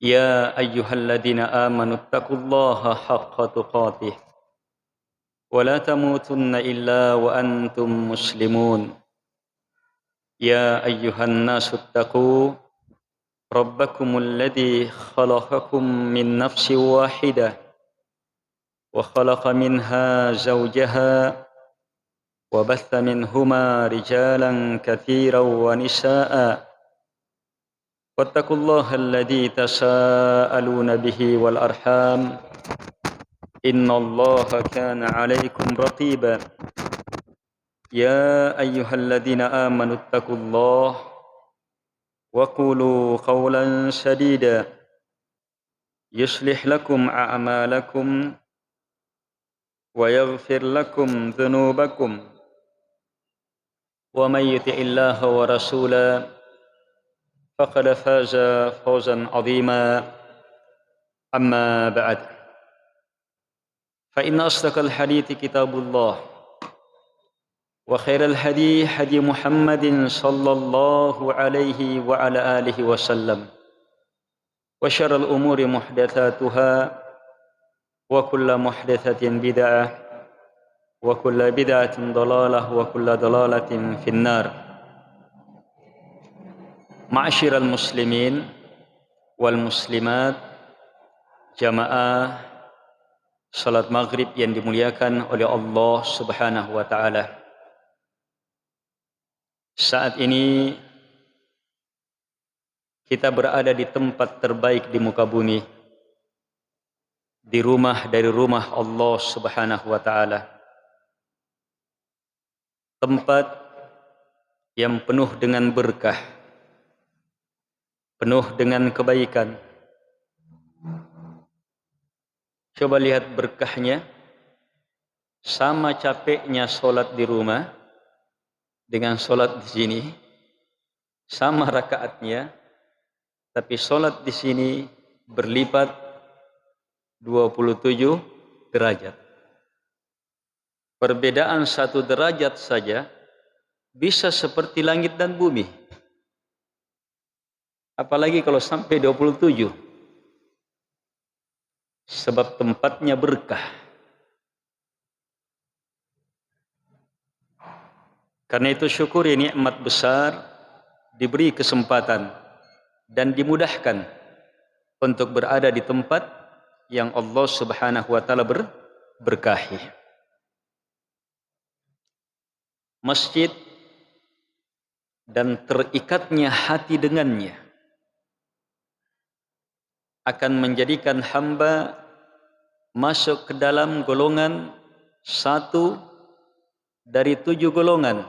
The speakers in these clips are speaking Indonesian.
يا أيها الذين آمنوا اتقوا الله حق تقاته ولا تموتن إلا وأنتم مسلمون. يا أيها الناس اتقوا ربكم الذي خلقكم من نفس واحدة وخلق منها زوجها وبث منهما رجالا كثيرا ونساء واتقوا الله الذي تساءلون به والأرحام إن الله كان عليكم رقيبا. يا أيها الذين آمنوا اتقوا الله وقولوا قولا سديدا يصلح لكم أعمالكم ويغفر لكم ذنوبكم ومن يطع الله ورسوله فقد فاز فوزا عظيما. أما بعد فإن أصدق الحديث كتاب الله وخير الهدي هدي محمد صلى الله عليه وعلى آله وسلم وشر الأمور محدثاتها وكل محدثة بدعة وكل بدعة ضلالة وكل ضلالة في النار. معاشر المسلمين والmuslimat, jamaah salat maghrib yang dimuliakan oleh Allah Subhanahu wa taala. Saat ini kita berada di tempat terbaik di muka bumi, di rumah dari rumah Allah Subhanahu wa taala. Tempat yang penuh dengan berkah, penuh dengan kebaikan. Coba lihat berkahnya, sama capeknya sholat di rumah dengan sholat di sini, sama rakaatnya, tapi sholat di sini berlipat 27 derajat. Perbedaan 1 derajat saja bisa seperti langit dan bumi. Apalagi kalau sampai 27. Sebab tempatnya berkah. Karena itu syukuri nikmat besar, diberi kesempatan dan dimudahkan untuk berada di tempat yang Allah Subhanahu wa taala berkahi. Masjid dan terikatnya hati dengannya akan menjadikan hamba masuk ke dalam golongan 1 dari 7 golongan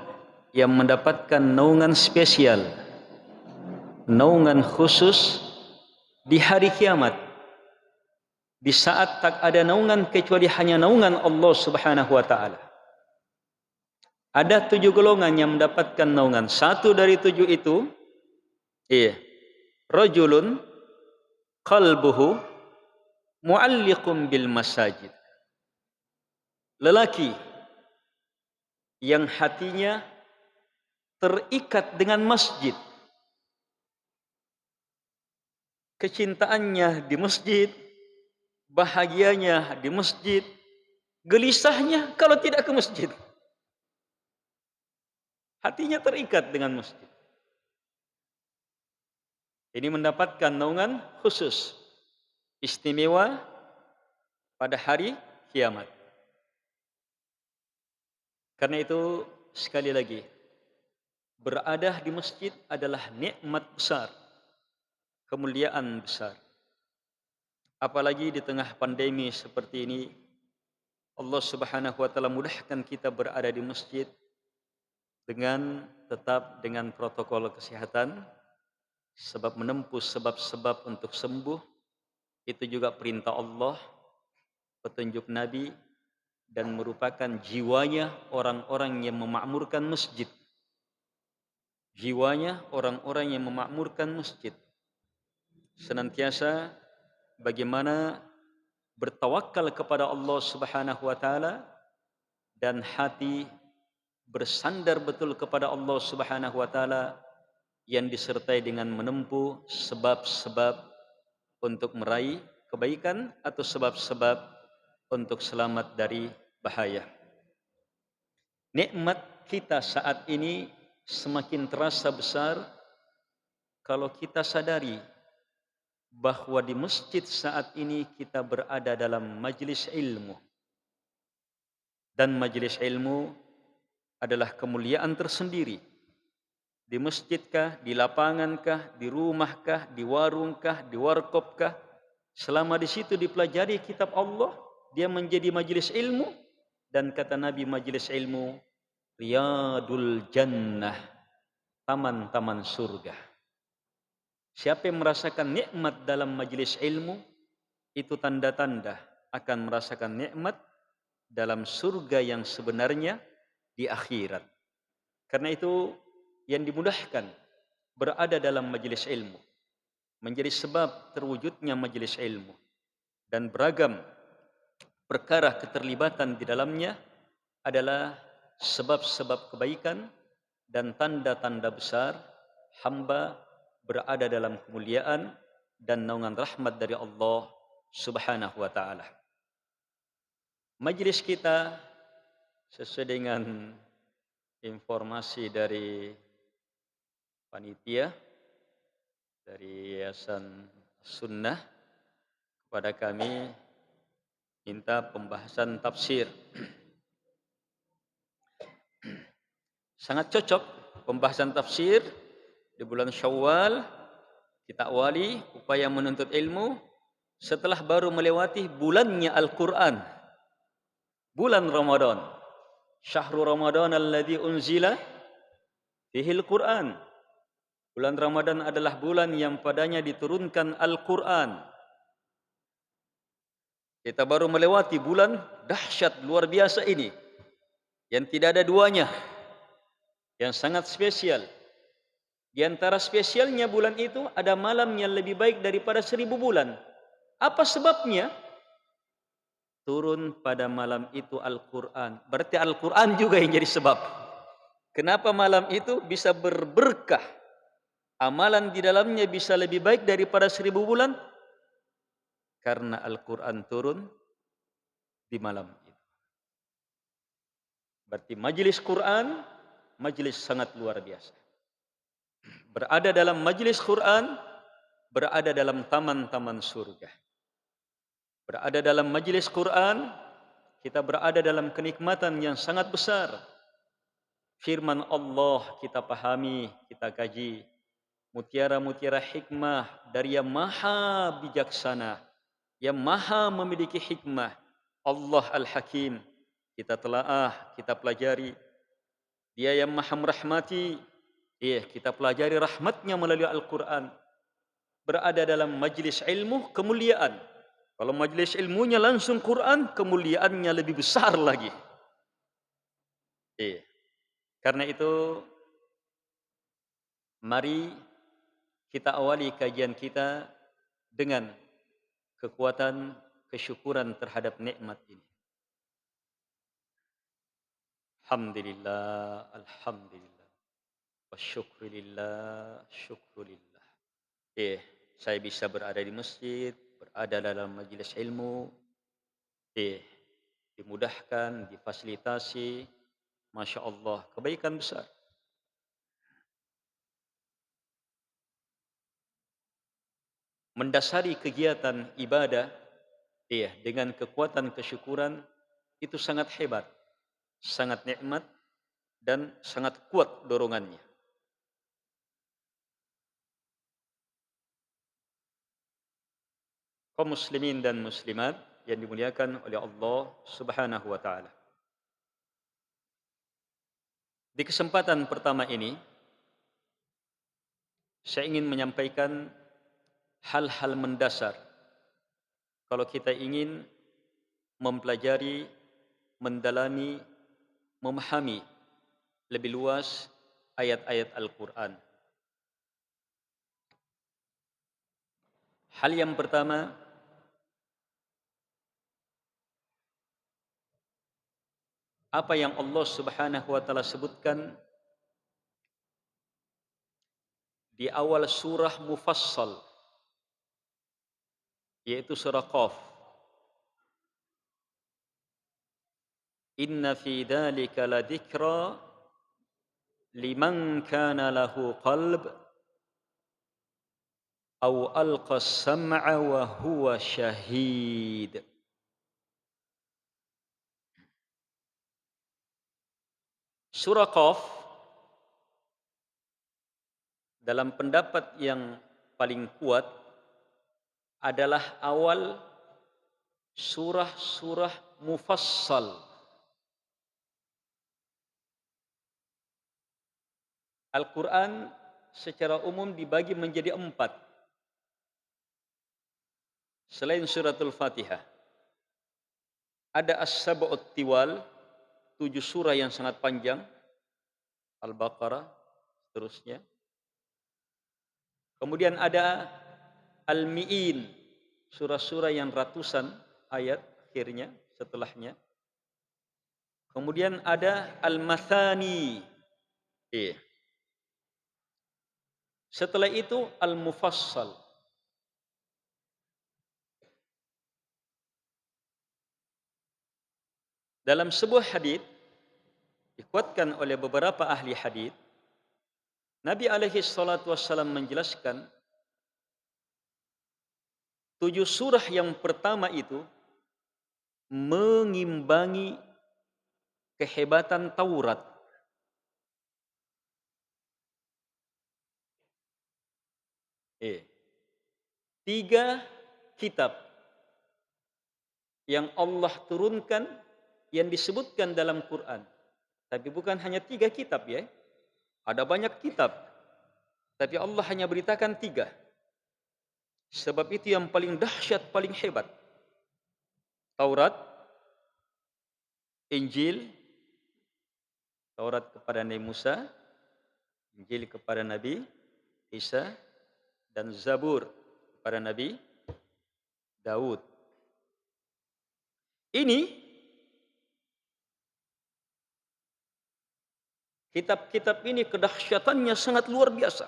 yang mendapatkan naungan spesial, naungan khusus di hari kiamat, di saat tak ada naungan kecuali hanya naungan Allah Subhanahu wa taala. Ada 7 golongan yang mendapatkan naungan. 1 dari 7 itu, rajulun qalbuhu mu'alliqun bil masajid. Lelaki yang hatinya terikat dengan masjid. Kecintaannya di masjid, bahagianya di masjid, gelisahnya kalau tidak ke masjid. Hatinya terikat dengan masjid. Ini mendapatkan naungan khusus, istimewa pada hari kiamat. Karena itu sekali lagi, berada di masjid adalah nikmat besar, kemuliaan besar. Apalagi di tengah pandemi seperti ini, Allah Subhanahu wa taala mudahkan kita berada di masjid dengan tetap dengan protokol kesehatan, sebab menempuh sebab-sebab untuk sembuh itu juga perintah Allah, petunjuk Nabi, dan merupakan jiwanya orang-orang yang memakmurkan masjid. Jiwanya orang-orang yang memakmurkan masjid. Senantiasa bagaimana bertawakal kepada Allah Subhanahu wa taala dan hati bersandar betul kepada Allah Subhanahu wa taala yang disertai dengan menempuh sebab-sebab untuk meraih kebaikan atau sebab-sebab untuk selamat dari bahaya. Nikmat kita saat ini semakin terasa besar kalau kita sadari bahwa di masjid saat ini kita berada dalam majelis ilmu, dan majelis ilmu adalah kemuliaan tersendiri. Di masjidkah, di lapangankah, di rumahkah, di warungkah, di warkopkah, selama di situ dipelajari kitab Allah, dia menjadi majelis ilmu. Dan kata Nabi, majelis ilmu riyadul jannah, taman-taman surga. Siapa yang merasakan nikmat dalam majelis ilmu, itu tanda-tanda akan merasakan nikmat dalam surga yang sebenarnya di akhirat. Karena itu yang dimudahkan berada dalam majelis ilmu menjadi sebab terwujudnya majelis ilmu, dan beragam perkara keterlibatan di dalamnya adalah sebab-sebab kebaikan dan tanda-tanda besar hamba berada dalam kemuliaan dan naungan rahmat dari Allah Subhanahu wa taala. Majelis kita sesuai dengan informasi dari panitia dari Yayasan Sunnah kepada kami, minta pembahasan tafsir. Sangat cocok pembahasan tafsir di bulan Syawal. Kita awali upaya menuntut ilmu setelah baru melewati bulannya Al-Quran, bulan Ramadan. Syahrul Ramadan alladzi unzila fihi Al-Quran. Bulan Ramadan adalah bulan yang padanya diturunkan Al-Quran. Kita baru melewati bulan dahsyat luar biasa ini, yang tidak ada duanya, yang sangat spesial. Di antara spesialnya bulan itu ada malam yang lebih baik daripada 1000 bulan. Apa sebabnya? Turun pada malam itu Al-Quran. Berarti Al-Quran juga yang jadi sebab. Kenapa malam itu bisa berberkah? Amalan di dalamnya bisa lebih baik daripada 1000 bulan? Karena Al-Quran turun di malam itu. Berarti majelis Quran, majelis sangat luar biasa. Berada dalam majelis Quran, berada dalam taman-taman surga. Berada dalam majelis Quran, kita berada dalam kenikmatan yang sangat besar. Firman Allah kita pahami, kita kaji. Mutiara-mutiara hikmah dari yang maha bijaksana, yang maha memiliki hikmah, Allah Al-Hakim. Kita telaah, kita pelajari. Dia yang maha merahmati, kita pelajari rahmatnya melalui Al-Quran. Berada dalam majlis ilmu, kemuliaan. Kalau majlis ilmunya langsung Quran, kemuliaannya lebih besar lagi. Karena itu, mari kita awali kajian kita dengan kekuatan kesyukuran terhadap nikmat ini. Alhamdulillah, alhamdulillah. Wa syukurillah, syukurillah. Saya bisa berada di masjid, berada dalam majelis ilmu. Dimudahkan, difasilitasi. Masya Allah, kebaikan besar. Mendasari kegiatan ibadah dengan kekuatan kesyukuran itu sangat hebat, sangat nikmat, dan sangat kuat dorongannya. Kaum muslimin dan muslimat yang dimuliakan oleh Allah Subhanahu wa taala. Di kesempatan pertama ini saya ingin menyampaikan hal-hal mendasar kalau kita ingin mempelajari, mendalami, memahami lebih luas ayat-ayat Al-Quran. Hal yang pertama, apa yang Allah Subhanahu wa taala sebutkan di awal surah Mufassal. yaitu surah Qaf. Inna fi dzalika ladzikra liman kana lahu qalb aw alqa as-sam'a wa huwa syahid. Surah Qaf dalam pendapat yang paling kuat adalah awal surah-surah mufassal. Al-Quran secara umum dibagi menjadi 4 selain suratul Fatihah. Ada As-Sab'ut Tiwal, 7 surah yang sangat panjang, Al-Baqarah, seterusnya. Kemudian ada Al-Mi'in, surah-surah yang ratusan ayat akhirnya setelahnya. Kemudian ada Al-Mathani. Setelah itu Al-Mufassal. Dalam sebuah hadis dikuatkan oleh beberapa ahli hadis, Nabi alaihi salatu wassalam menjelaskan 7 surah yang pertama itu mengimbangi kehebatan Taurat. Tiga kitab yang Allah turunkan yang disebutkan dalam Quran. Tapi bukan hanya 3 kitab ya. Ada banyak kitab. Tapi Allah hanya beritakan 3. Sebab itu yang paling dahsyat, paling hebat. Taurat, Injil, Taurat kepada Nabi Musa, Injil kepada Nabi Isa, dan Zabur kepada Nabi Daud. Ini kitab-kitab ini kedahsyatannya sangat luar biasa.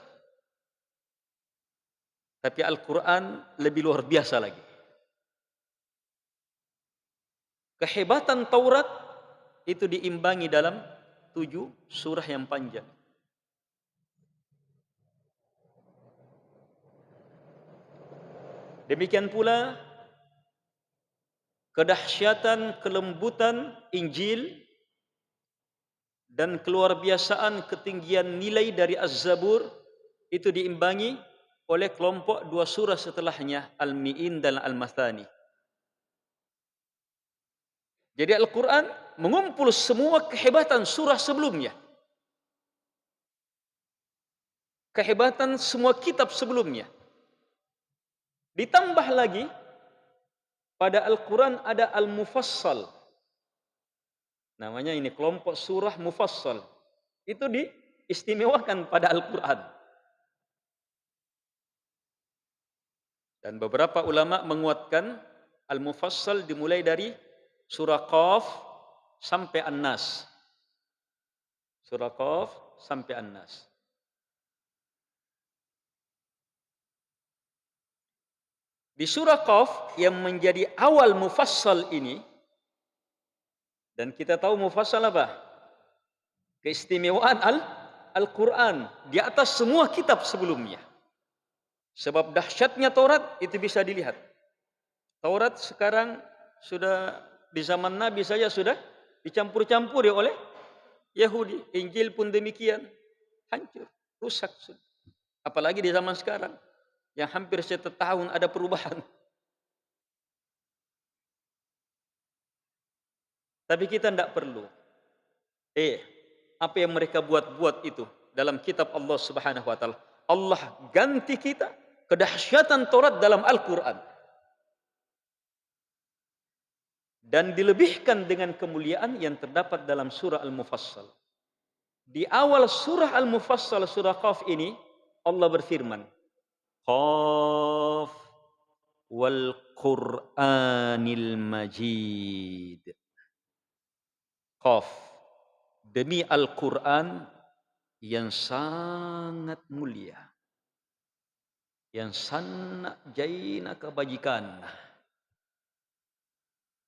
Tapi Al-Quran lebih luar biasa lagi. Kehebatan Taurat itu diimbangi dalam 7 surah yang panjang. Demikian pula kedahsyatan, kelembutan Injil dan keluar biasaan ketinggian nilai dari Az-Zabur itu diimbangi oleh kelompok 2 surah setelahnya, Al-Mi'in dan Al-Mathani. Jadi Al-Quran mengumpul semua kehebatan surah sebelumnya. Kehebatan semua kitab sebelumnya. Ditambah lagi, pada Al-Quran ada Al-Mufassal. Namanya ini kelompok surah Mufassal. Itu diistimewakan pada Al-Quran. Dan beberapa ulama menguatkan Al-Mufassal dimulai dari surah Qaf sampai An-Nas. Surah Qaf sampai An-Nas. Di surah Qaf yang menjadi awal mufassal ini, dan kita tahu mufassal apa? Keistimewaan Al-Quran di atas semua kitab sebelumnya. Sebab dahsyatnya Taurat itu bisa dilihat. Taurat sekarang sudah di zaman Nabi saja sudah dicampur-campuri oleh Yahudi. Injil pun demikian. Hancur, rusak sudah. Apalagi di zaman sekarang yang hampir setiap tahun ada perubahan. Tapi kita tidak perlu. Apa yang mereka buat-buat itu dalam kitab Allah Subhanahu wa taala. Allah ganti kita kedahsyatan Taurat dalam Al-Quran. Dan dilebihkan dengan kemuliaan yang terdapat dalam surah Al-Mufassal. Di awal surah Al-Mufassal, surah Qaf ini, Allah berfirman, Qaf wal Qur'anil Majid. Qaf, demi Al-Quran yang sangat mulia. yang sanna jaina kebajikan.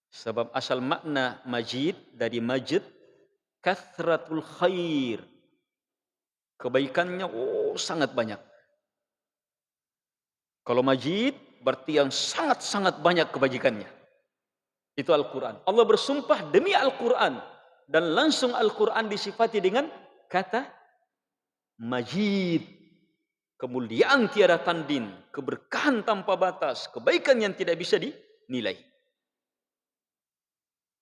Sebab asal makna majid dari majid kathratul khair. Kebaikannya sangat banyak. Kalau majid berarti yang sangat-sangat banyak kebajikannya. Itu Al-Quran. Allah bersumpah demi Al-Quran. Dan langsung Al-Quran disifati dengan kata majid. Kemuliaan tiada tanding, keberkahan tanpa batas, kebaikan yang tidak bisa dinilai.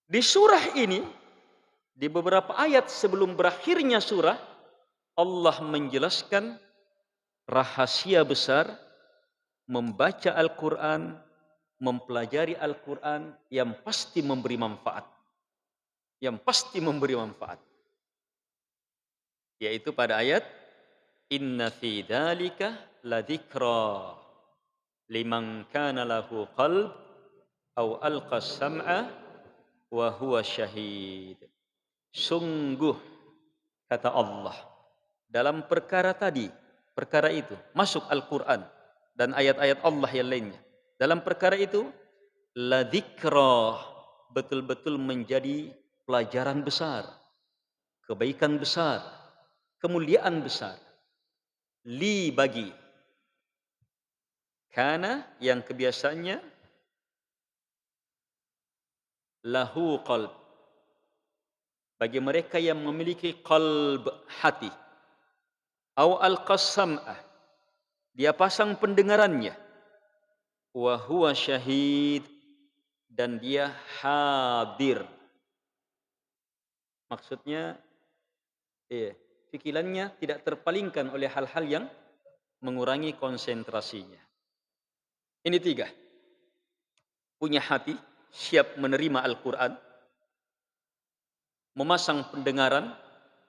Di surah ini, di beberapa ayat sebelum berakhirnya surah, Allah menjelaskan rahasia besar membaca Al-Quran, mempelajari Al-Quran yang pasti memberi manfaat. Yang pasti memberi manfaat. Yaitu pada ayat inna fi dzalika ladzikra liman kana lahu qalb aw alqa sam'a wa huwa syahid. Sungguh kata Allah dalam perkara tadi, perkara itu masuk Al-Qur'an dan ayat-ayat Allah yang lainnya. Dalam perkara itu ladzikra, betul-betul menjadi pelajaran besar, kebaikan besar, kemuliaan besar. Li bagi kana yang kebiasaannya lahu qalb, bagi mereka yang memiliki qalb, hati. Au al-qasam'ah, dia pasang pendengarannya. Wa huwa syahid, dan dia hadir. Maksudnya pikirannya tidak terpalingkan oleh hal-hal yang mengurangi konsentrasinya. Ini 3. Punya hati, siap menerima Al-Quran, memasang pendengaran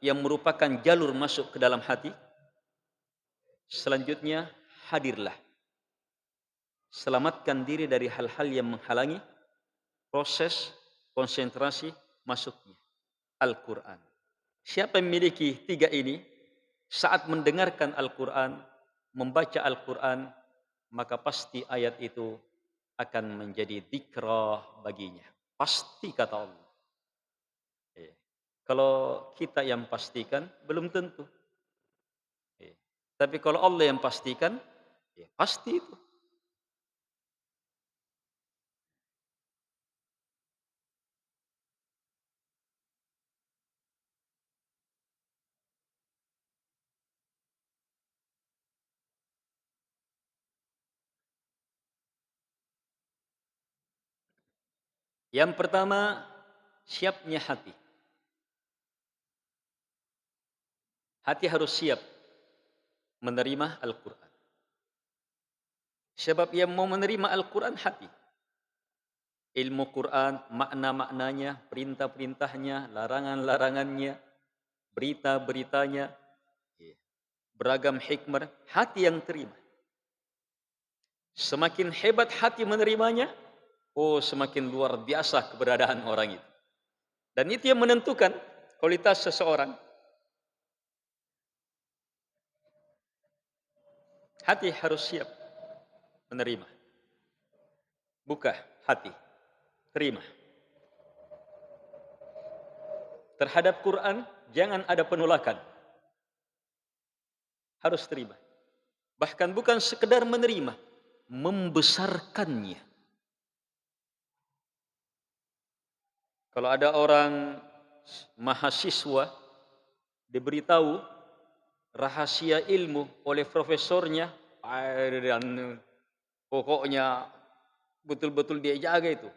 yang merupakan jalur masuk ke dalam hati. Selanjutnya, hadirlah. Selamatkan diri dari hal-hal yang menghalangi proses konsentrasi masuknya Al-Quran. Siapa yang memiliki 3 ini, saat mendengarkan Al-Quran, membaca Al-Quran, maka pasti ayat itu akan menjadi dzikrah baginya. Pasti kata Allah. Kalau kita yang pastikan, belum tentu. Tapi kalau Allah yang pastikan, pasti itu. Yang pertama, siapnya hati. Hati harus siap menerima Al-Quran. Sebab yang mau menerima Al-Quran hati. Ilmu Quran, makna-maknanya, perintah-perintahnya, larangan-larangannya, berita-beritanya, beragam hikmah, hati yang terima. Semakin hebat hati menerimanya, semakin luar biasa keberadaan orang itu. Dan itu yang menentukan kualitas seseorang. Hati harus siap menerima. Buka hati, terima. Terhadap Quran, jangan ada penolakan. Harus terima. Bahkan bukan sekedar menerima, membesarkannya. Kalau ada orang mahasiswa diberitahu rahasia ilmu oleh profesornya, pokoknya betul-betul dia jaga itu.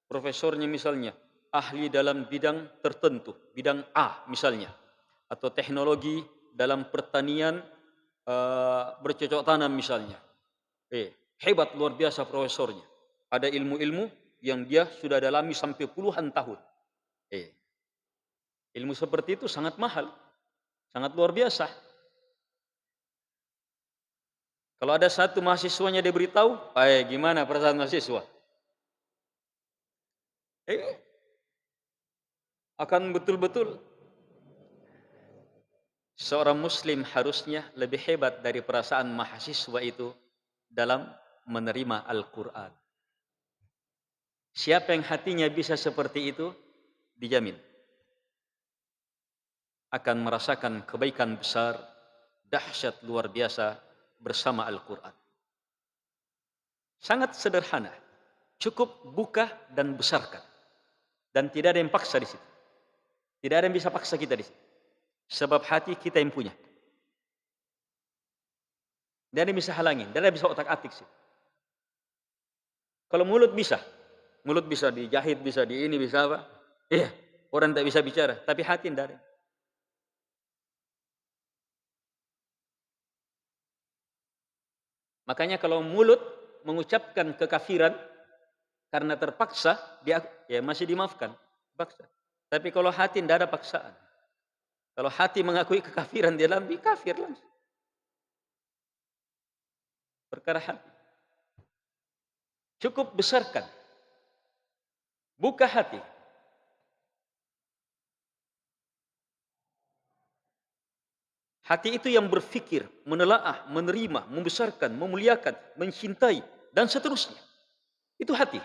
Profesornya misalnya ahli dalam bidang tertentu, bidang A misalnya, atau teknologi dalam pertanian bercocok tanam misalnya. Hebat luar biasa profesornya. Ada ilmu-ilmu yang dia sudah dalami sampai puluhan tahun. Ilmu seperti itu sangat mahal, sangat luar biasa. Kalau ada satu mahasiswanya diberitahu, gimana perasaan mahasiswa? Akan betul-betul seorang muslim harusnya lebih hebat dari perasaan mahasiswa itu dalam menerima Al-Quran. Siapa yang hatinya bisa seperti itu, dijamin akan merasakan kebaikan besar, dahsyat luar biasa bersama Al-Quran. Sangat sederhana, cukup buka dan besarkan. Dan tidak ada yang paksa di situ. Tidak ada yang bisa paksa kita di situ. Sebab hati kita yang punya. Tidak ada yang bisa halangin, tidak ada yang bisa otak-atik sih. Kalau mulut bisa dijahit, bisa di ini, bisa apa? Iya, orang tak bisa bicara, tapi hati tidak ada. Makanya kalau mulut mengucapkan kekafiran karena terpaksa, dia ya masih dimaafkan, paksa. Tapi kalau hati tidak ada paksaan. Kalau hati mengakui kekafiran, dia dalam kafir langsung. Perkara hati. Cukup besarkan. Buka hati. Hati itu yang berfikir, menelaah, menerima, membesarkan, memuliakan, mencintai, dan seterusnya. Itu hati.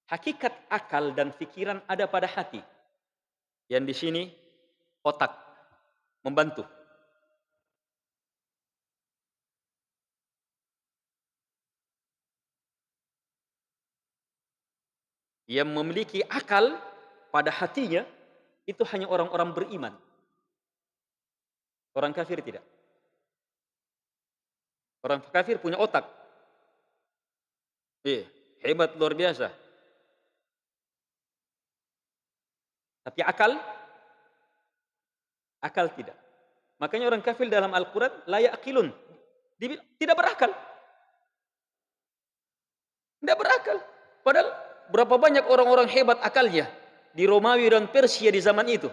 Hakikat akal dan pikiran ada pada hati. Yang di sini otak membantu. Yang memiliki akal pada hatinya itu hanya orang-orang beriman. Orang kafir tidak. Orang kafir punya otak. Hebat luar biasa. Tapi akal tidak. Makanya orang kafir dalam Al-Quran la ya'qilun. Tidak berakal. Tidak berakal. Padahal berapa banyak orang-orang hebat akalnya di Romawi dan Persia di zaman itu.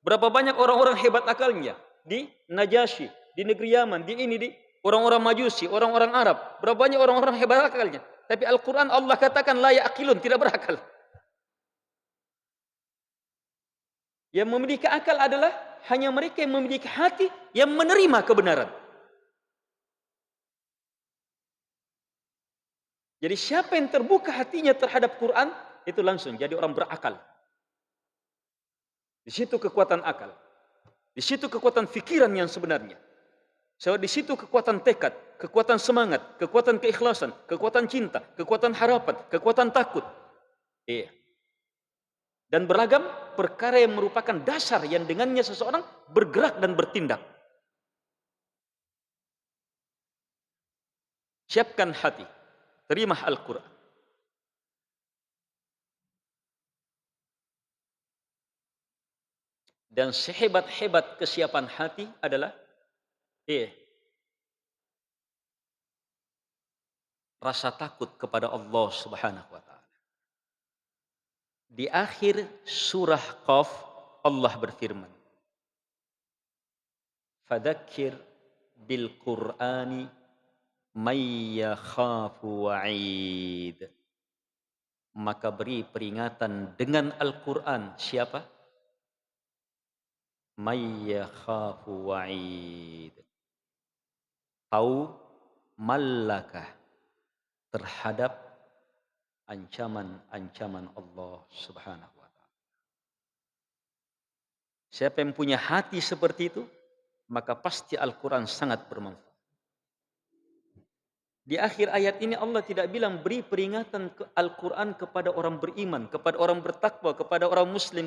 Berapa banyak orang-orang hebat akalnya di Najasyi, di negeri Yaman, di orang-orang Majusi, orang-orang Arab. Berapa banyak orang-orang hebat akalnya. Tapi Al-Quran Allah katakan la ya'qilun, tidak berakal. Yang memiliki akal adalah hanya mereka yang memiliki hati yang menerima kebenaran. Jadi siapa yang terbuka hatinya terhadap Quran, itu langsung jadi orang berakal. Di situ kekuatan akal. Di situ kekuatan fikiran yang sebenarnya. So, di situ kekuatan tekad, kekuatan semangat, kekuatan keikhlasan, kekuatan cinta, kekuatan harapan, kekuatan takut. Iya. Dan beragam perkara yang merupakan dasar yang dengannya seseorang bergerak dan bertindak. Siapkan hati. Terima Al-Quran. Dan sehebat-hebat kesiapan hati adalah rasa takut kepada Allah Subhanahu wa taala. Di akhir surah Qaf Allah berfirman, "Fadzakir bil Qur'ani may yakhafu wa'id." Maka beri peringatan dengan Al-Qur'an siapa? May yakhafu wa'id. Tahu malakah terhadap ancaman-ancaman Allah Subhanahu wa taala. Siapa yang punya hati seperti itu, maka pasti Al-Quran sangat bermanfaat. Di akhir ayat ini Allah tidak bilang beri peringatan ke Al-Quran kepada orang beriman, kepada orang bertakwa, kepada orang muslim.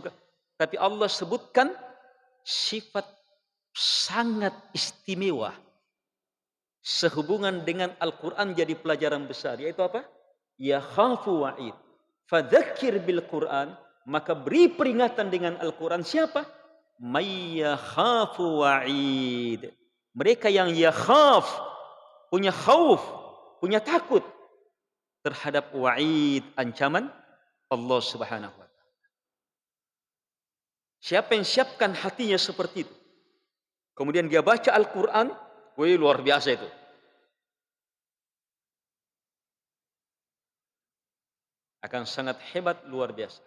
Tapi Allah sebutkan sifat sangat istimewa sehubungan dengan Al-Quran jadi pelajaran besar. Yaitu apa? Ya khafu wa'id. Fadzakir bil Quran. Maka beri peringatan dengan Al-Quran siapa? May yakhafu wa'id. Mereka yang yakhaf, punya khauf, punya takut terhadap wa'id, ancaman Allah Subhanahu wa taala. Siapa yang siapkan hatinya seperti itu, kemudian dia baca Al-Quran, luar biasa itu. Akan sangat hebat, luar biasa.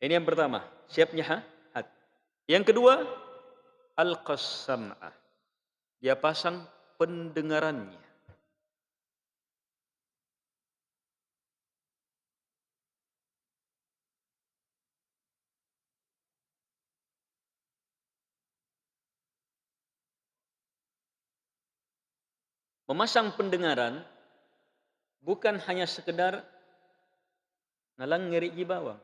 Ini yang pertama, siapnya hati. Yang kedua, al-qasam'ah. dia pasang pendengarannya. Memasang pendengaran bukan hanya sekedar ngalang ngeri di bawah.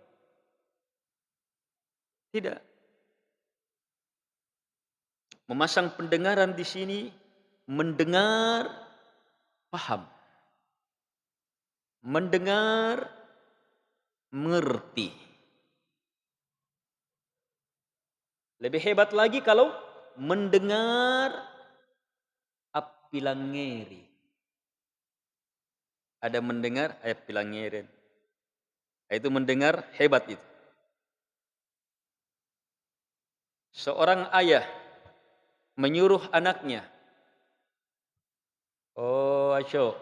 Tidak. Memasang pendengaran di sini mendengar, paham. Mendengar, mengerti. Lebih hebat lagi kalau mendengar apilangeri. Ada mendengar apilangeri. Itu mendengar hebat itu. Seorang ayah menyuruh anaknya, "Oh, aco,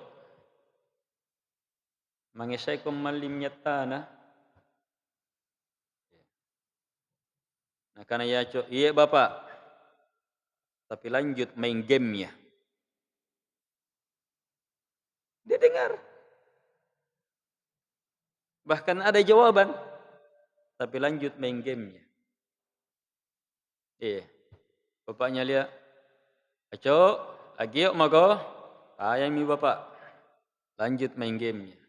mangisay ko malimnya tanah." Nah, karena ya, aco, "Iya, Bapak." Tapi lanjut main gamenya. Dia dengar. Bahkan ada jawaban, tapi lanjut main gamenya. Iya. Bapaknya lihat, "Aco, lagi yuk mago." Ayam mi bapak. Lanjut main gamenya.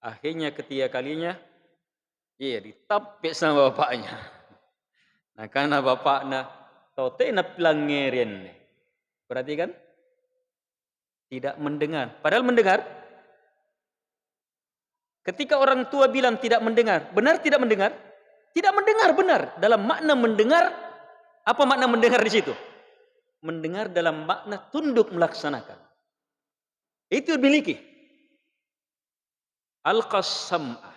Akhirnya ketiga kalinya, iya ditapik sama bapaknya. Nah, karena bapaknya tote na pelangerin. Berarti kan tidak mendengar. Padahal mendengar. Ketika orang tua bilang tidak mendengar, benar tidak mendengar? Tidak mendengar, benar. Dalam makna mendengar, apa makna mendengar di situ? Mendengar dalam makna tunduk melaksanakan. Itu dimiliki. Al-qasam'ah.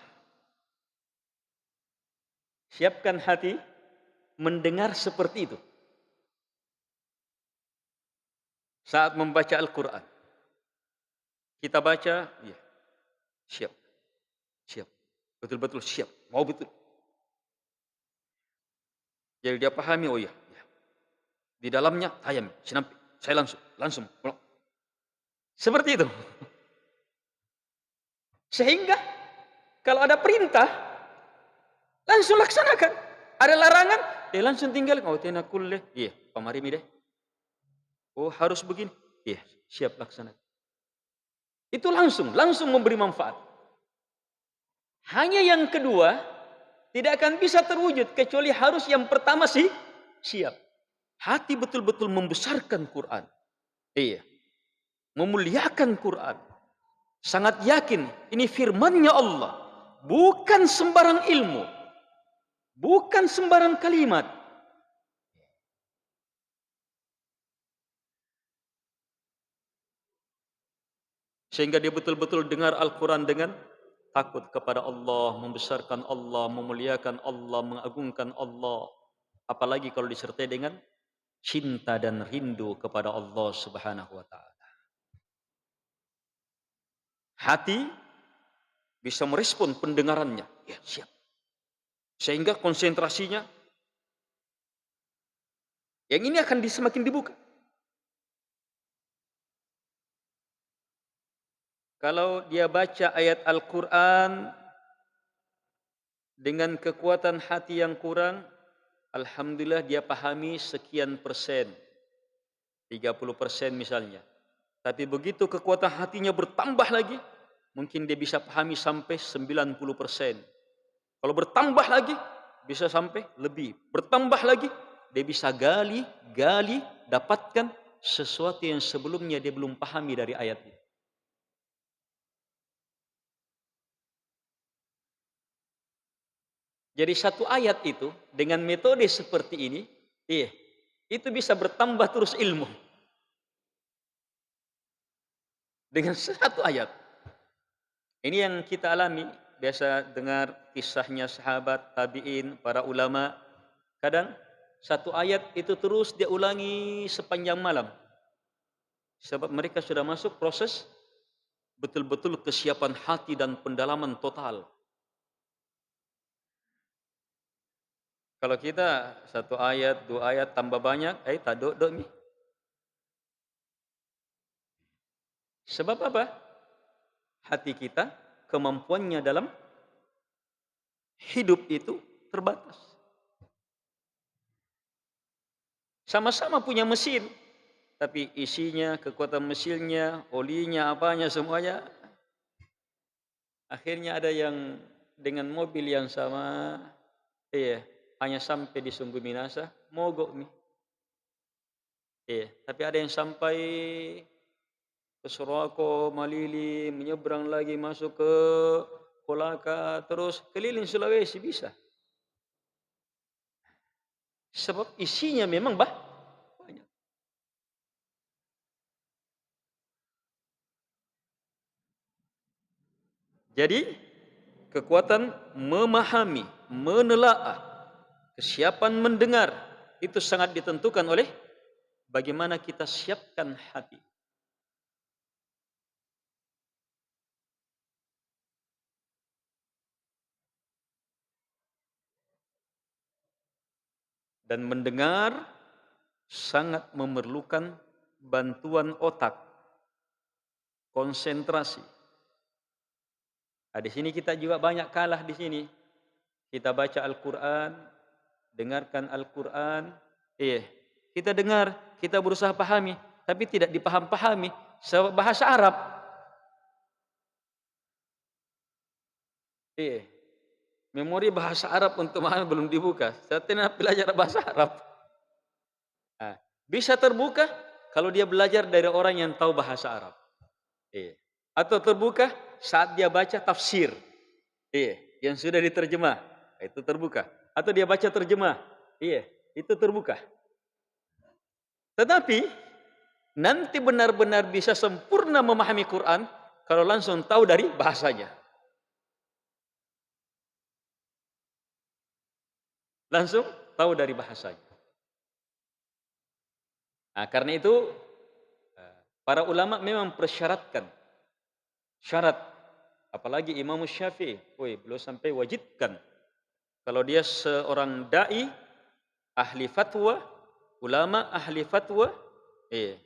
Siapkan hati mendengar seperti itu. Saat membaca Al-Quran. Kita baca, iya, siap, siap. Betul-betul siap, mau betul. Jadi dia pahami, oh iya, iya. Di dalamnya, ayam, sinampi, saya langsung. Seperti itu. Sehingga, kalau ada perintah, langsung laksanakan. Ada larangan, langsung tinggal. Oh, tena kulle. Iya, pamari mi deh. Oh, harus begini. Iya, siap laksanakan. Itu langsung memberi manfaat. Hanya yang kedua, tidak akan bisa terwujud kecuali harus yang pertama sih siap. Hati betul-betul membesarkan Quran. Iya. Memuliakan Quran. Sangat yakin ini firman-Nya Allah. Bukan sembarang ilmu. Bukan sembarang kalimat. Sehingga dia betul-betul dengar Al-Quran dengan takut kepada Allah, membesarkan Allah, memuliakan Allah, mengagungkan Allah. Apalagi kalau disertai dengan cinta dan rindu kepada Allah Subhanahu wa taala. Hati bisa merespon pendengarannya. Ya, siap. Sehingga konsentrasinya yang ini akan semakin dibuka. Kalau dia baca ayat Al-Quran dengan kekuatan hati yang kurang, alhamdulillah dia pahami sekian persen. 30% misalnya. Tapi begitu kekuatan hatinya bertambah lagi, mungkin dia bisa pahami sampai 90%. Kalau bertambah lagi, bisa sampai lebih. Bertambah lagi, dia bisa gali, dapatkan sesuatu yang sebelumnya dia belum pahami dari ayat itu. Jadi satu ayat itu, dengan metode seperti ini, itu bisa bertambah terus ilmu. Dengan satu ayat. Ini yang kita alami, biasa dengar kisahnya sahabat, tabi'in, para ulama. Kadang satu ayat itu terus dia ulangi sepanjang malam. Sebab mereka sudah masuk proses betul-betul kesiapan hati dan pendalaman total. Kalau kita satu ayat, dua ayat tambah banyak, tak dok mi. Sebab apa? Hati kita, kemampuannya dalam hidup itu terbatas. Sama-sama punya mesin, tapi isinya, kekuatan mesinnya, olinya, apanya, semuanya. Akhirnya ada yang dengan mobil yang sama, iya, hanya sampai di Sungguh Minasa, mogok nih. Iya, tapi ada yang sampai ke Soroko, Malili, menyeberang lagi masuk ke Kolaka, terus keliling Sulawesi bisa. Sebab isinya memang banyak. Jadi kekuatan memahami, menelaah, kesiapan mendengar itu sangat ditentukan oleh bagaimana kita siapkan hati. Dan mendengar sangat memerlukan bantuan otak, konsentrasi. Nah, di sini kita juga banyak kalah di sini. Kita baca Al-Quran, dengarkan Al-Quran, kita dengar, kita berusaha pahami, tapi tidak dipaham-pahami. Sebab bahasa Arab, memori bahasa Arab untuk memahami belum dibuka. Saya tidak belajar bahasa Arab. Nah, bisa terbuka kalau dia belajar dari orang yang tahu bahasa Arab. Atau terbuka saat dia baca tafsir. Yang sudah diterjemah, itu terbuka. Atau dia baca terjemah, itu terbuka. Tetapi nanti benar-benar bisa sempurna memahami Quran kalau langsung tahu dari bahasanya. Langsung tahu dari bahasanya. Nah, karena itu para ulama memang persyaratkan syarat, apalagi Imam Syafi'i, beliau sampai wajibkan kalau dia seorang dai, ahli fatwa, ulama ahli fatwa,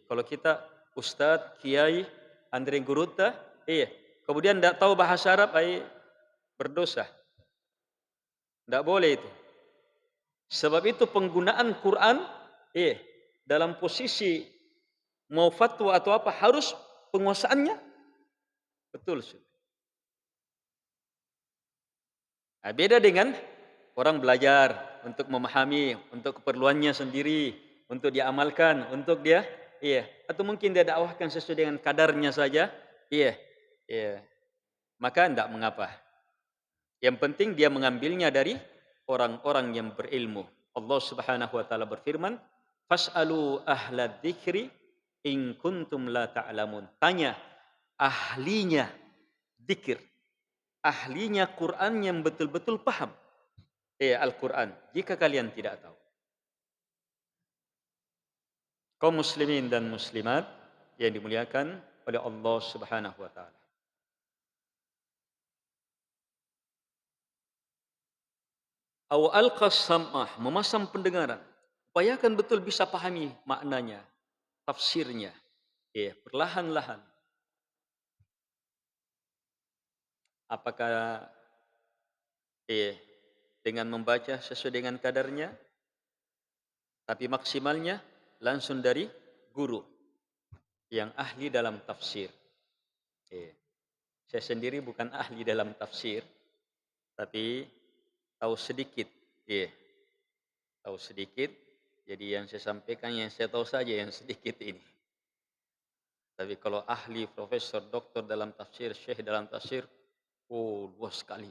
kalau kita ustadz, kiai, Andre Guruta, kemudian tidak tahu bahasa Arab, berdosa. Tidak boleh itu. Sebab itu penggunaan Quran, dalam posisi mau fatwa atau apa harus penguasaannya betul. Nah, beda dengan orang belajar untuk memahami, untuk keperluannya sendiri, untuk dia amalkan, untuk dia, atau mungkin dia dakwahkan sesuai dengan kadarnya saja, maka tidak mengapa. Yang penting dia mengambilnya dari orang-orang yang berilmu. Allah Subhanahu wa taala berfirman, "Fas'alu ahla dzikri in kuntum la ta'lamun." Tanya ahlinya dzikir, ahlinya Quran yang betul-betul paham Al-Quran, jika kalian tidak tahu. Kaum muslimin dan muslimat yang dimuliakan oleh Allah Subhanahu wa taala. Aw alqas sam'ah, memasang pendengaran. Upayakan betul bisa pahami maknanya, tafsirnya. Perlahan-lahan. Apakah dengan membaca sesuai dengan kadarnya, tapi maksimalnya langsung dari guru yang ahli dalam tafsir. Saya sendiri bukan ahli dalam tafsir, tapi tahu sedikit. Tahu sedikit. Jadi yang saya sampaikan yang saya tahu saja yang sedikit ini. Tapi kalau ahli, profesor, doktor dalam tafsir, syekh dalam tafsir, luas sekali.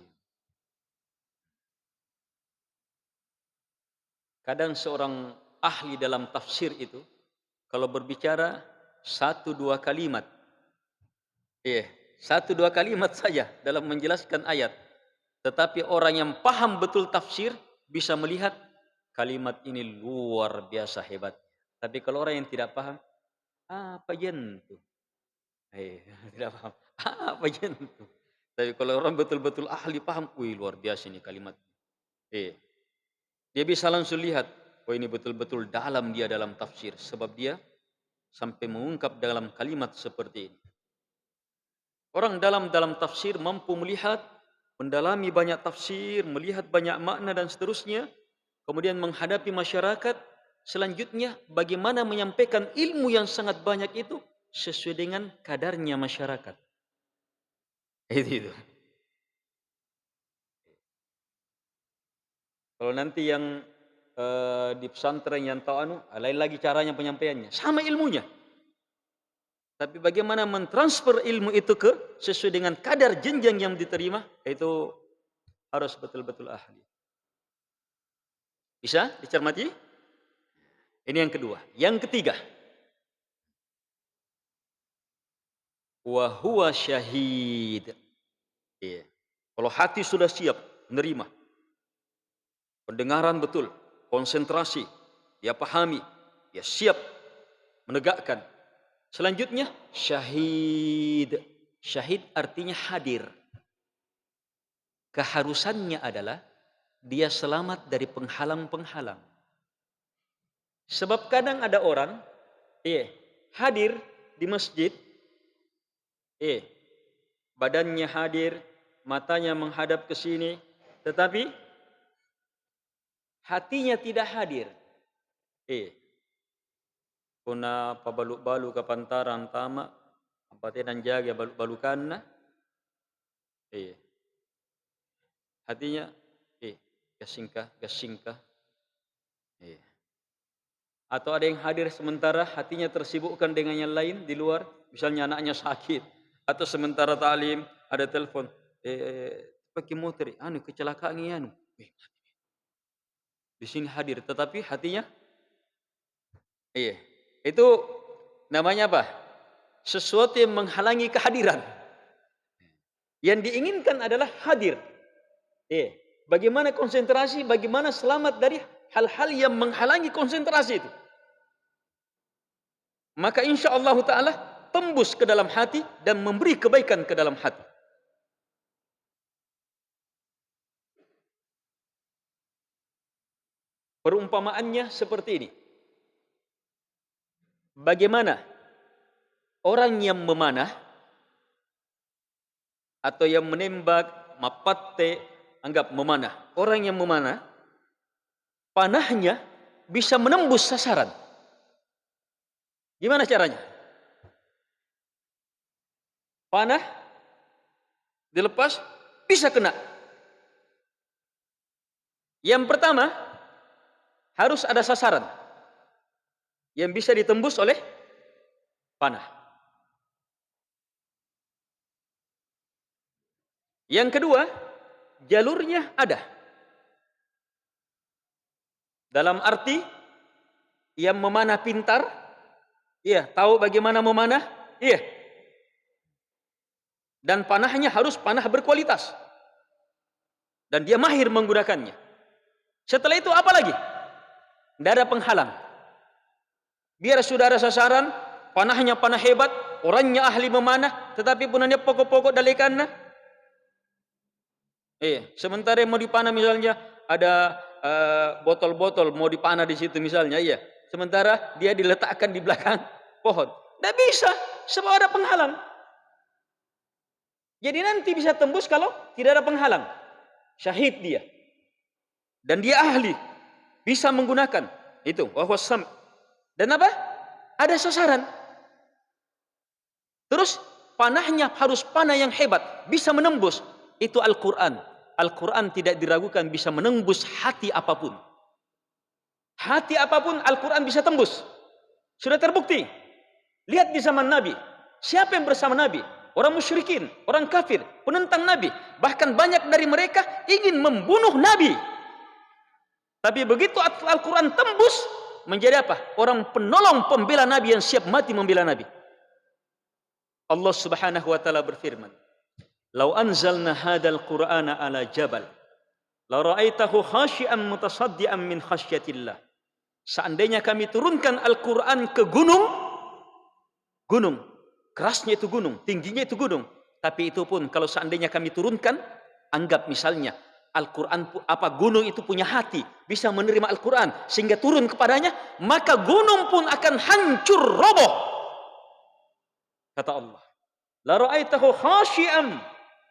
Kadang seorang ahli dalam tafsir itu, kalau berbicara satu dua kalimat, satu dua kalimat saja dalam menjelaskan ayat. Tetapi orang yang paham betul tafsir bisa melihat kalimat ini luar biasa hebat. Tapi kalau orang yang tidak paham, apa jentu? Tidak paham. Apa jentu? Tapi kalau orang betul-betul ahli paham, luar biasa ini kalimat. Dia bisa langsung lihat, ini betul-betul dalam dia dalam tafsir. Sebab dia sampai mengungkap dalam kalimat seperti ini. Orang dalam tafsir mampu melihat, mendalami banyak tafsir, melihat banyak makna dan seterusnya, kemudian menghadapi masyarakat, selanjutnya bagaimana menyampaikan ilmu yang sangat banyak itu sesuai dengan kadarnya masyarakat. Itu. Kalau nanti yang di pesantren yang tahu lain lagi caranya penyampaiannya, sama ilmunya. Tapi bagaimana mentransfer ilmu itu ke sesuai dengan kadar jenjang yang diterima, itu harus betul-betul ahli. Bisa dicermati? Ini yang kedua. Yang ketiga, wa huwa syahid. Iya. Kalau hati sudah siap menerima, pendengaran betul, konsentrasi, dia pahami, dia siap menegakkan. Selanjutnya syahid. Syahid artinya hadir. Keharusannya adalah dia selamat dari penghalang-penghalang. Sebab kadang ada orang hadir di masjid, badannya hadir, matanya menghadap ke sini, tetapi hatinya tidak hadir. Kuna pabalu-balu ke pantaran tama, ampatenan jaga balu-balukanna. Hatinya gasingkah. Atau ada yang hadir sementara hatinya tersibukkan dengan yang lain di luar, misalnya anaknya sakit, atau sementara ta'lim ada telepon, pakai motor, kecelakaan ini, di sini hadir, tetapi hatinya, itu namanya apa? Sesuatu yang menghalangi kehadiran. Yang diinginkan adalah hadir. Bagaimana konsentrasi, bagaimana selamat dari hal-hal yang menghalangi konsentrasi itu. Maka insya Allah Ta'ala tembus ke dalam hati dan memberi kebaikan ke dalam hati. Perumpamaannya seperti ini. Bagaimana orang yang memanah atau yang menembak, mapatte, anggap memanah. Orang yang memanah, panahnya bisa menembus sasaran. Gimana caranya? Panah dilepas, bisa kena. Yang pertama, harus ada sasaran yang bisa ditembus oleh panah. Yang kedua, jalurnya ada. Dalam arti, yang memanah pintar, tahu bagaimana memanah, dan panahnya harus panah berkualitas. Dan dia mahir menggunakannya. Setelah itu apa lagi? Tidak ada penghalang. Biar sudah ada sasaran, panahnya panah hebat, orangnya ahli memanah, tetapi punanya pokok-pokok dalekanna. Sementara yang mau dipanah misalnya ada botol-botol mau dipanah di situ misalnya, sementara dia diletakkan di belakang pohon. Tidak bisa, sebab ada penghalang. Jadi nanti bisa tembus kalau tidak ada penghalang. Syahid dia. Dan dia ahli. Bisa menggunakan. Itu. Dan apa? Ada sasaran. Terus panahnya harus panah yang hebat. Bisa menembus. Itu Al-Quran. Al-Quran tidak diragukan bisa menembus hati apapun. Hati apapun Al-Quran bisa tembus. Sudah terbukti. Lihat di zaman Nabi. Siapa yang bersama Nabi? Orang musyrikin, orang kafir, penentang Nabi. Bahkan banyak dari mereka ingin membunuh Nabi. Tapi begitu Al-Quran tembus, menjadi apa? Orang penolong pembela Nabi yang siap mati membela Nabi. Allah Subhanahu wa taala berfirman, "Lau anzalna hadzal Qur'ana ala jabal, la ra'aitahu khashi'an mutasaddian min khasyatillah." Seandainya kami turunkan Al-Quran ke gunung, kerasnya itu gunung, tingginya itu gunung. Tapi itu pun kalau seandainya kami turunkan, anggap misalnya Al-Quran, gunung itu punya hati, bisa menerima Al-Quran, sehingga turun kepadanya, maka gunung pun akan hancur roboh. Kata Allah. La ra'aitahu khashi'an,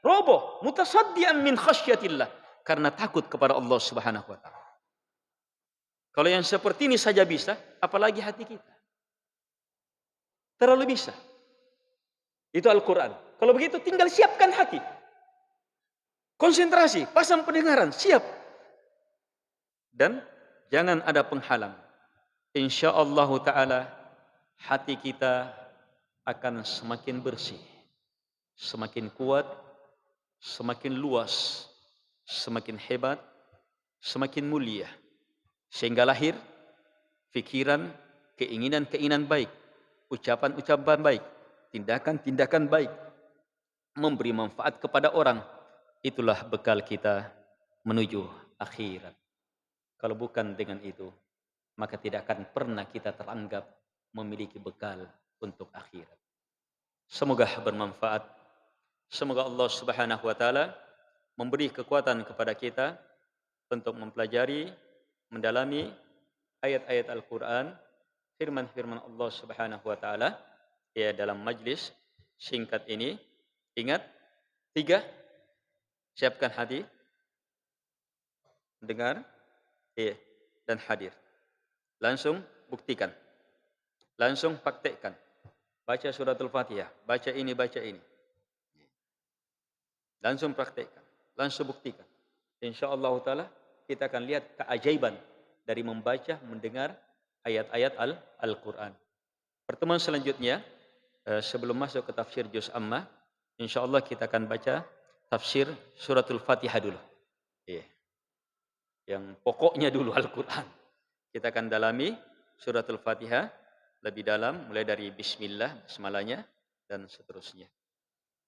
roboh, mutasaddian min khasyatillah, karena takut kepada Allah Subhanahu wa taala. Kalau yang seperti ini saja bisa, apalagi hati kita. Terlalu bisa. Itu Al-Quran. Kalau begitu tinggal siapkan hati. Konsentrasi, pasang pendengaran, siap. Dan jangan ada penghalang. InsyaAllah ta'ala hati kita akan semakin bersih, semakin kuat, semakin luas, semakin hebat, semakin mulia. Sehingga lahir pikiran, keinginan-keinginan baik, ucapan-ucapan baik, tindakan-tindakan baik, memberi manfaat kepada orang. Itulah bekal kita menuju akhirat. Kalau bukan dengan itu, maka tidak akan pernah kita teranggap memiliki bekal untuk akhirat. Semoga bermanfaat. Semoga Allah Subhanahu wa taala memberi kekuatan kepada kita untuk mempelajari, mendalami ayat-ayat Al-Qur'an, firman-firman Allah Subhanahu wa taala ya dalam majlis singkat ini. Ingat, 3, siapkan hati, dengar, dan hadir. Langsung buktikan. Langsung praktekkan. Baca suratul Fatihah, baca ini, baca ini. Langsung praktekkan, langsung buktikan. Insyaallah taala kita akan lihat keajaiban dari membaca, mendengar ayat-ayat Al-Qur'an. Pertemuan selanjutnya, sebelum masuk ke tafsir juz Ammah, insyaallah kita akan baca tafsir suratul Fatihah dulu. Yang pokoknya dulu Al-Qur'an. Kita akan dalami suratul Fatihah lebih dalam, mulai dari bismillah, basmalahnya, dan seterusnya.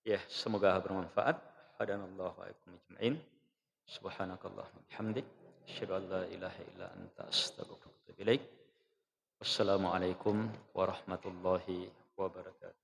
Ya, semoga bermanfaat. Hadanallahu wa iyyakum ajma'in. Subhanakallahumma bihamdik, asyhadu an la ilaha illa anta, astaghfiruka wa atubu ilaik. Wassalamualaikum warahmatullahi wabarakatuh.